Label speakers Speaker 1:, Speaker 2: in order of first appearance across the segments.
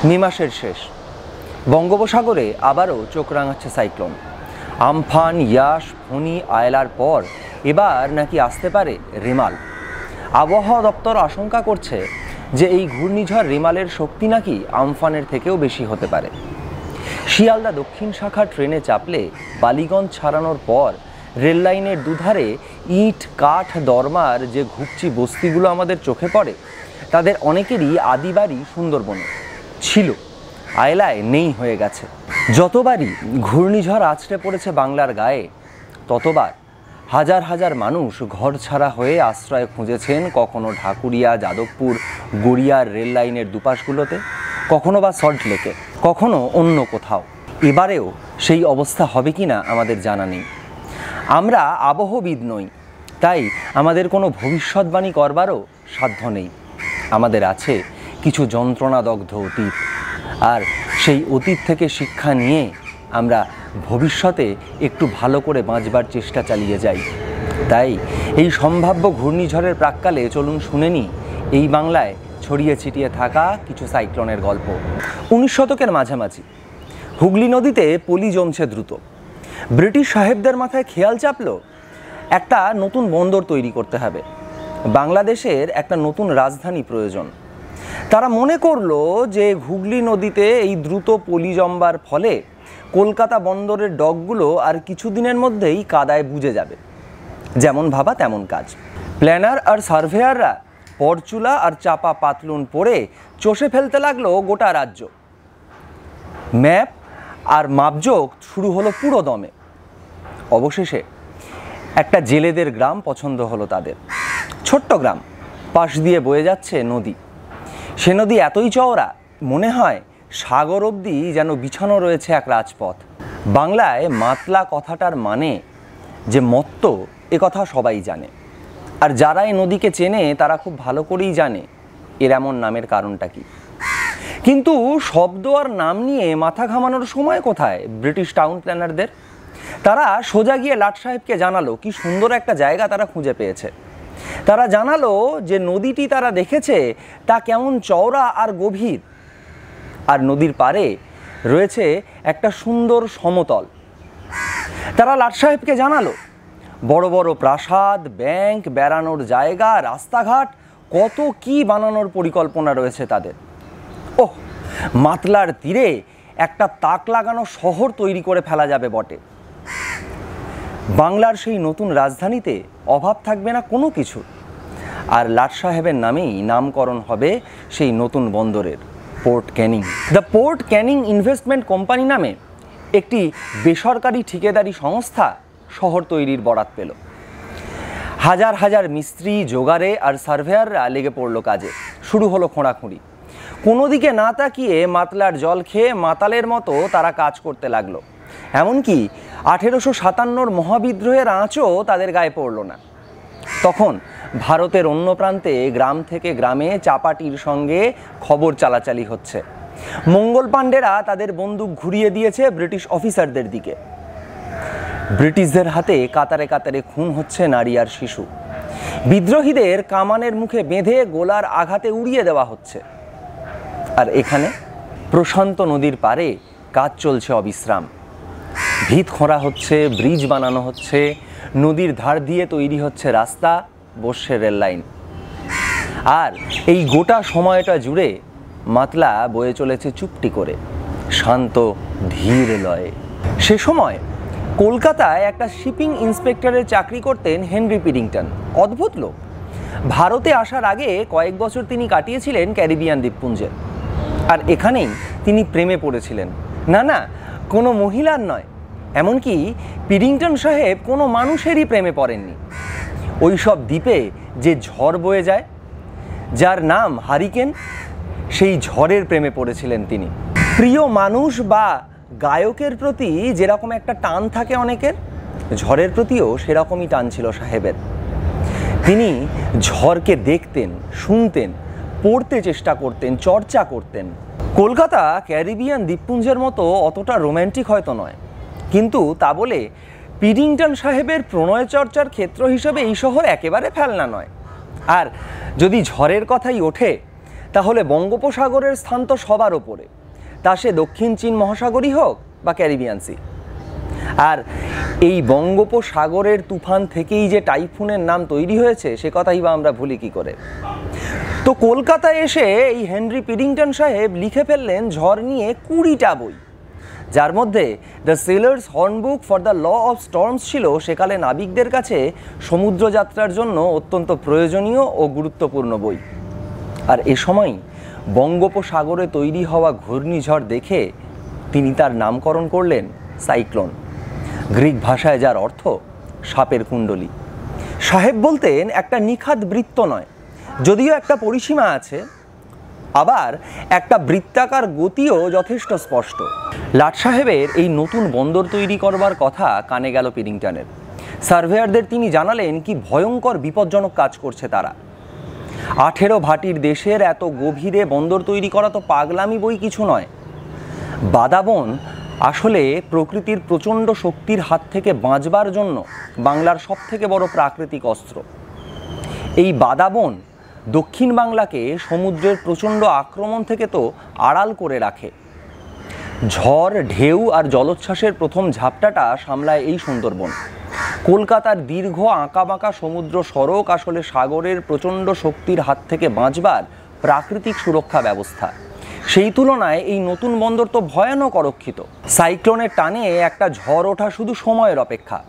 Speaker 1: মে মাসের শেষ, বঙ্গোপসাগরে আবারও চোখ রাঙাচ্ছে সাইক্লোন। আমফান, ইয়াস, ফণী, আয়লার পর এবার নাকি আসতে পারে রেমাল। আবহাওয়া দপ্তর আশঙ্কা করছে যে এই ঘূর্ণিঝড় রেমালের শক্তি নাকি আমফানের থেকেও বেশি হতে পারে। শিয়ালদা দক্ষিণ শাখা ট্রেনে চাপলে বালিগঞ্জ ছাড়ানোর পর রেললাইনের দুধারে ইট, কাঠ, দরমার যে ঘুপচি বস্তিগুলো আমাদের চোখে পড়ে, তাদের অনেকেরই আদি বাড়ি সুন্দরবনে ছিল, আয়লায় নেই হয়ে গেছে। যতবারই ঘূর্ণিঝড় আছড়ে পড়েছে বাংলার গায়ে, ততবার হাজার হাজার মানুষ ঘর ছাড়া হয়ে আশ্রয় খুঁজেছেন, কখনো ঢাকুরিয়া, যাদবপুর, গড়িয়ার রেললাইনের দুপাশগুলোতে, কখনো বা সল্টলেকে, কখনো অন্য কোথাও। এবারেও সেই অবস্থা হবে কি না আমাদের জানা নেই। আমরা আবহবিদ নই, তাই আমাদের কোনো ভবিষ্যৎবাণী করবারও সাধ্য নেই। আমাদের আছে কিছু যন্ত্রণাদগ্ধ অতীত, আর সেই অতীত থেকে শিক্ষা নিয়ে আমরা ভবিষ্যতে একটু ভালো করে বাঁচবার চেষ্টা চালিয়ে যাই। তাই এই সম্ভাব্য ঘূর্ণিঝড়ের প্রাক্কালে চলুন শুনে নিই এই বাংলায় ছড়িয়ে ছিটিয়ে থাকা কিছু সাইক্লোনের গল্প। 19 শতকের মাঝামাঝি হুগলি নদীতে পলি জমছে দ্রুত। ব্রিটিশ সাহেবদের মাথায় খেয়াল চাপলো একটা নতুন বন্দর তৈরি করতে হবে, বাংলাদেশের একটা নতুন রাজধানী প্রয়োজন। তারা মনে করলো যে হুগলি নদীতে এই দ্রুত পলি জমবার ফলে কলকাতা বন্দরের ডকগুলো আর কিছুদিনের মধ্যেই কাদায় বুজে যাবে। যেমন ভাবা তেমন কাজ। প্ল্যানার আর সার্ভেয়াররা পরচুলা আর চাপা পাতলুন পরে চষে ফেলতে লাগলো গোটা রাজ্য। ম্যাপ আর মাপজোক শুরু হলো পুরো দমে। অবশেষে একটা জেলেদের গ্রাম পছন্দ হলো তাদের। ছোট্ট গ্রাম, পাশ দিয়ে বয়ে যাচ্ছে নদী। সে নদী এতই চওড়া, মনে হয় সাগর অবধি যেন বিছানো রয়েছে এক রাজপথ। বাংলায় মাতলা কথাটার মানে যে মত্ত, এ কথা সবাই জানে। আর যারা এই নদীকে চেনে তারা খুব ভালো করেই জানে এর এমন নামের কারণটা কি। কিন্তু শব্দ আর নাম নিয়ে মাথা ঘামানোর সময় কোথায় ব্রিটিশ টাউন প্ল্যানারদের? তারা সোজা গিয়ে লাট সাহেবকে জানালো কি সুন্দর একটা জায়গা তারা খুঁজে পেয়েছে। তারা জানালো যে নদীটি তারা দেখেছে তা কেমন চওড়া আর গভীর, আর নদীর পাড়ে রয়েছে একটা সুন্দর সমতল। তারা লাট সাহেবকে জানালো বড় বড় প্রাসাদ, ব্যাংক, বেড়ানোর জায়গা, রাস্তাঘাট, কত কি বানানোর পরিকল্পনা রয়েছে তাদের। ওহ, মাতলার তীরে একটা তাক লাগানো শহর তৈরি করে ফেলা যাবে বটে। বাংলার সেই নতুন রাজধানীতে অভাব থাকবে না কোনো কিছু, আর লাট সাহেবের নামেই নামকরণ হবে সেই নতুন বন্দরের, port Canning. The port Canning investment company নামে একটি বেসরকারি ঠিকাদারি সংস্থা শহর তৈরির বরাত পেল। হাজার হাজার মিস্ত্রি, জোগাড়ে আর সার্ভেয়াররা লেগে পড়ল কাজে। শুরু হলো খোঁড়াখুঁড়ি। কোনো দিকে না তাকিয়ে মাতলার জল খেয়ে মাতালের মতো তারা কাজ করতে লাগলো। এমনকি 1857 মহাবিদ্রোহের আঁচও তাদের গায়ে পড়ল না। তখন ভারতের অন্য প্রান্তে গ্রাম থেকে গ্রামে চাপাটির সঙ্গে খবর চালাচালি হচ্ছে। মঙ্গল পাণ্ডেরা তাদের বন্দুক ঘুরিয়ে দিয়েছে ব্রিটিশ অফিসারদের দিকে। ব্রিটিশদের হাতে কাতারে কাতারে খুন হচ্ছে নারী আর শিশু। বিদ্রোহীদের কামানের মুখে বেঁধে গোলার আঘাতে উড়িয়ে দেওয়া হচ্ছে। আর এখানে প্রশান্ত নদীর পাড়ে কাজ চলছে অবিশ্রাম। ভিত খোঁড়া হচ্ছে, ব্রিজ বানানো হচ্ছে, নদীর ধার দিয়ে তৈরি হচ্ছে রাস্তা, বসছে রেল লাইন। আর এই গোটা সময়টা জুড়ে মাতলা বয়ে চলেছে চুপটি করে, শান্ত ধীর লয়ে। সে সময় কলকাতায় একটা শিপিং ইন্সপেক্টরের চাকরি করতেন হেনরি পিডিংটন। অদ্ভুত লোক। ভারতে আসার আগে কয়েক বছর তিনি কাটিয়েছিলেন ক্যারিবিয়ান দ্বীপপুঞ্জে। আর এখানেই তিনি প্রেমে পড়েছিলেন। না না, কোনো মহিলার নয়, এমনকি পিডিংটন সাহেব কোনো মানুষেরই প্রেমে পড়েননি। ওই সব দ্বীপে যে ঝড় বয়ে যায়, যার নাম হারিকেন, সেই ঝড়ের প্রেমে পড়েছিলেন তিনি। প্রিয় মানুষ বা গায়কের প্রতি যেরকম একটা টান থাকে অনেকের, ঝড়ের প্রতিও সেরকমই টান ছিল সাহেবের। তিনি ঝড়কে দেখতেন, শুনতেন, পড়তে চেষ্টা করতেন, চর্চা করতেন। কলকাতা ক্যারিবিয়ান দ্বীপপুঞ্জের মতো অতটা রোম্যান্টিক হয়তো নয়, কিন্তু তা বলে পিডিংটন সাহেবের প্রণয় চর্চার ক্ষেত্র হিসেবে এই শহর একেবারে ফেলনা নয়। আর যদি ঝড়ের কথাই ওঠে, তাহলে বঙ্গোপসাগরের স্থান তো সবার ওপরে, তা সে দক্ষিণ চীন মহাসাগরই হোক বা ক্যারিবিয়ান সি। আর এই বঙ্গোপসাগরের তুফান থেকেই যে টাইফুনের নাম তৈরি হয়েছে সে কথাই বা আমরা ভুলি কী করে। তো কলকাতায় এসে এই হেনরি পিডিংটন সাহেব লিখে ফেললেন ঝড় নিয়ে 20টা বই, যার মধ্যে the sailors hornbook for the law of storms ছিল সেকালে নাবিকদের কাছে সমুদ্রযাত্রার জন্য অত্যন্ত প্রয়োজনীয় ও গুরুত্বপূর্ণ বই। আর এ সময় বঙ্গোপসাগরে তৈরি হওয়া ঘূর্ণিঝড় দেখে তিনি তার নামকরণ করলেন সাইক্লোন, গ্রিক ভাষায় যার অর্থ সাপের কুণ্ডলী। সাহেব বলতেন একটা নিখাদ বৃত্ত নয়, যদিও একটা পরিসীমা আছে, আবার একটা বৃত্তাকার গতিও যথেষ্ট স্পষ্ট। লাট সাহেবের এই নতুন বন্দর তৈরি করবার কথা কানে গেল পিডিংটনের। সার্ভেয়ারদের তিনি জানালেন কি ভয়ঙ্কর বিপজ্জনক কাজ করছে তারা। 18 ভাটির দেশের এত গভীরে বন্দর তৈরি করা তো পাগলামি বই কিছু নয়। বাদাবন আসলে প্রকৃতির প্রচণ্ড শক্তির হাত থেকে বাঁচবার জন্য বাংলার সবথেকে বড় প্রাকৃতিক অস্ত্র। এই বাদাবন দক্ষিণ বাংলাকে সমুদ্রের প্রচণ্ড আক্রমণ থেকে তো আড়াল করে রাখে। ঝড়, ঢেউ আর জলোচ্ছ্বাসের প্রথম ঝাপটাটা সামলায় এই সুন্দরবন। কলকাতার দীর্ঘ আঁকাবাঁকা সমুদ্র সড়ক আসলে সাগরের প্রচণ্ড শক্তির হাত থেকে বাঁচবার প্রাকৃতিক সুরক্ষা ব্যবস্থা। সেই তুলনায় এই নতুন বন্দর তো ভয়ানক অরক্ষিত। সাইক্লোনের টানে একটা ঝড় ওঠা শুধু সময়ের অপেক্ষা।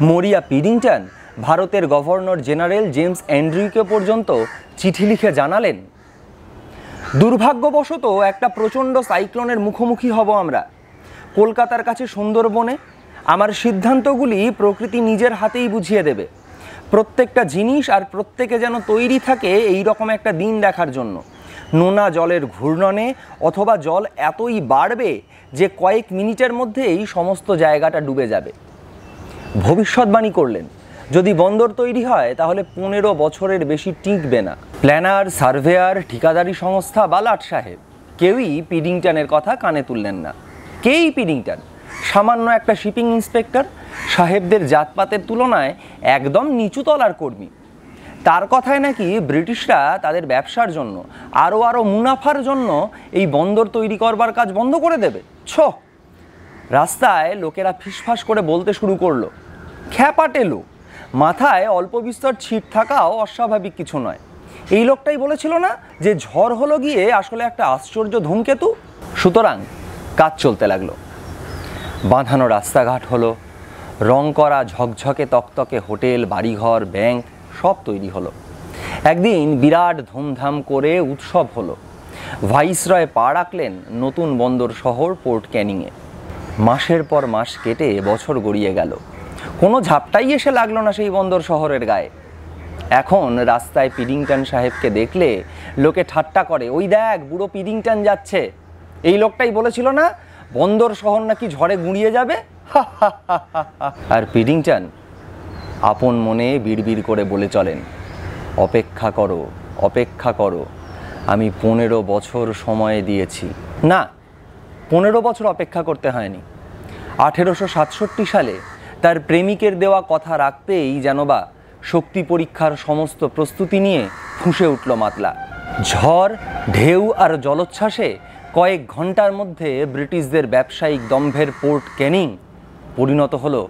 Speaker 1: মরিয়া পিডিংটন ভারতের গভর্নর জেনারেল জেমস অ্যান্ড্রিউকে পর্যন্ত চিঠি লিখে জানালেন, দুর্ভাগ্যবশত একটা প্রচণ্ড সাইক্লোনের মুখোমুখি হব আমরা। কলকাতার কাছে সুন্দরবনে আমার সিদ্ধান্তগুলি প্রকৃতি নিজের হাতেই বুঝিয়ে দেবে। প্রত্যেকটা জিনিস আর প্রত্যেকে যেন তৈরি থাকে এই রকম একটা দিন দেখার জন্য। নোনা জলের ঘূর্ণনে অথবা জল এতই বাড়বে যে কয়েক মিনিটের মধ্যেই সমস্ত জায়গাটা ডুবে যাবে। ভবিষ্যৎবাণী করলেন, যদি বন্দর তৈরি হয় তাহলে 15 বছরের বেশি টিকবে না। প্ল্যানার, সার্ভেয়ার, ঠিকাদারি সংস্থা বা লাট সাহেব কেউই পিডিংটনের কথা কানে তুললেন না। কেই পিডিংটন সামান্য একটা শিপিং ইন্সপেক্টর, সাহেবদের জাতপাতের তুলনায় একদম নিচু তলার কর্মী। তার কথায় নাকি ব্রিটিশরা তাদের ব্যবসার জন্য আরও মুনাফার জন্য এই বন্দর তৈরি করবার কাজ বন্ধ করে দেবে। রাস্তায় লোকেরা ফিসফাস করে বলতে শুরু করলো, খ্যাপাটে লোক, মাথায় অল্প বিস্তর ছিট থাকাও অস্বাভাবিক কিছু নয়। এই লোকটাই বলেছিল না যে ঝড় হলো গিয়ে আসলে একটা আশ্চর্য ধূমকেতু। সুতরাং কাজ চলতে লাগলো। বাঁধানো রাস্তাঘাট হলো, রং করা ঝকঝকে তকতকে হোটেল, বাড়িঘর, ব্যাংক সব তৈরি হলো। একদিন বিরাট ধুমধাম করে উৎসব হলো। ভাইসরয় পা রাখলেন নতুন বন্দর শহর পোর্ট ক্যানিংয়ে। মাসের পর মাস কেটে বছর গড়িয়ে গেল, কোনো ঝাপটাই এসে লাগলো না সেই বন্দর শহরের গায়ে। এখন রাস্তায় পিডিংটন সাহেবকে দেখলে লোকে ঠাট্টা করে, ওই দেখ বুড়ো পিডিংটন যাচ্ছে। এই লোকটাই বলেছিল না বন্দর শহর নাকি ঝড়ে গুঁড়িয়ে যাবে। আর পিডিংটন আপন মনে বিড়বিড় করে বলে চলেন, অপেক্ষা করো, অপেক্ষা করো, আমি 15 বছর সময় দিয়েছি। না, 15 বছর অপেক্ষা করতে হয়নি। 1867 সালে তার প্রেমিকের দেওয়া কথা রাখতেই যেন বা শক্তি পরীক্ষার সমস্ত প্রস্তুতি নিয়ে ফুঁসে উঠল মাতলা। ঝড়, ঢেউ আর জলোচ্ছ্বাসে কয়েক ঘন্টার মধ্যে ব্রিটিশদের ব্যবসায়িক দম্ভের পোর্ট ক্যানিং পরিণত হলো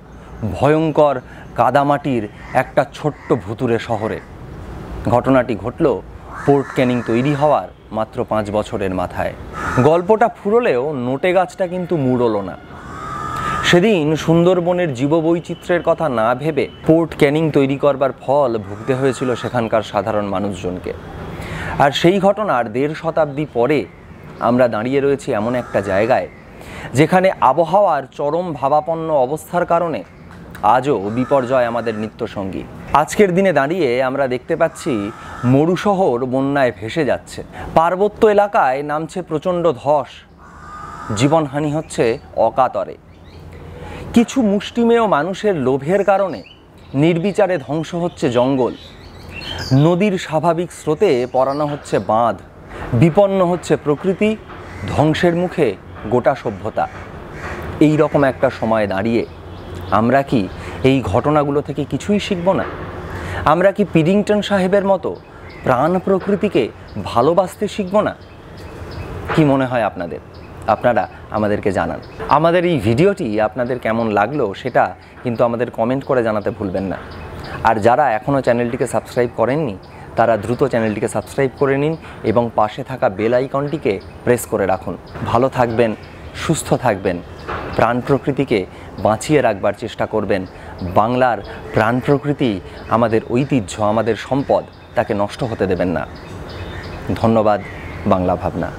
Speaker 1: ভয়ঙ্কর কাদামাটির একটা ছোট্ট ভুতুরে শহরে। ঘটনাটি ঘটল পোর্ট ক্যানিং তৈরি হওয়ার মাত্র 5 বছরের মাথায়। গল্পটা ফুরলেও নোটে গাছটা কিন্তু মুড়লো না। সেদিন সুন্দরবনের জীববৈচিত্র্যের কথা না ভেবে পোর্ট ক্যানিং তৈরি করবার ফল ভুগতে হয়েছিল সেখানকার সাধারণ মানুষজনকে। আর সেই ঘটনার 1.5 শতাব্দী পরে আমরা দাঁড়িয়ে রয়েছি এমন একটা জায়গায় যেখানে আবহাওয়ার চরম ভাবাপন্ন অবস্থার কারণে আজও বিপর্যয় আমাদের নিত্যসঙ্গী। আজকের দিনে দাঁড়িয়ে আমরা দেখতে পাচ্ছি মরুশহর বন্যায় ভেসে যাচ্ছে, পার্বত্য এলাকায় নামছে প্রচণ্ড ধস, জীবনহানি হচ্ছে অকাতরে। কিছু মুষ্টিমেয় মানুষের লোভের কারণে নির্বিচারে ধ্বংস হচ্ছে জঙ্গল, নদীর স্বাভাবিক স্রোতে পরানো হচ্ছে বাঁধ, বিপন্ন হচ্ছে প্রকৃতি, ধ্বংসের মুখে গোটা সভ্যতা। এই রকম একটা সময় দাঁড়িয়ে আমরা কি এই ঘটনাগুলো থেকে কিছুই শিখব না? আমরা কি পিডিংটন সাহেবের মতো প্রাণ প্রকৃতিকে ভালোবাসতে শিখব না? কি মনে হয় আপনাদের? আপনারা আমাদেরকে জানান। আমাদের এই ভিডিওটি আপনাদের কেমন লাগলো সেটা কিন্তু আমাদের কমেন্ট করে জানাতে ভুলবেন না। আর যারা এখনও চ্যানেলটিকে সাবস্ক্রাইব করেননি তারা দ্রুত চ্যানেলটিকে সাবস্ক্রাইব করে নিন এবং পাশে থাকা বেল আইকনটিকে প্রেস করে রাখুন। ভালো থাকবেন, সুস্থ থাকবেন, প্রাণ প্রকৃতিকে বাঁচিয়ে রাখবার চেষ্টা করবেন। বাংলার প্রাণ প্রকৃতি আমাদের ঐতিহ্য, আমাদের সম্পদ, তাকে নষ্ট হতে দেবেন না। ধন্যবাদ। বাংলা ভাবনা।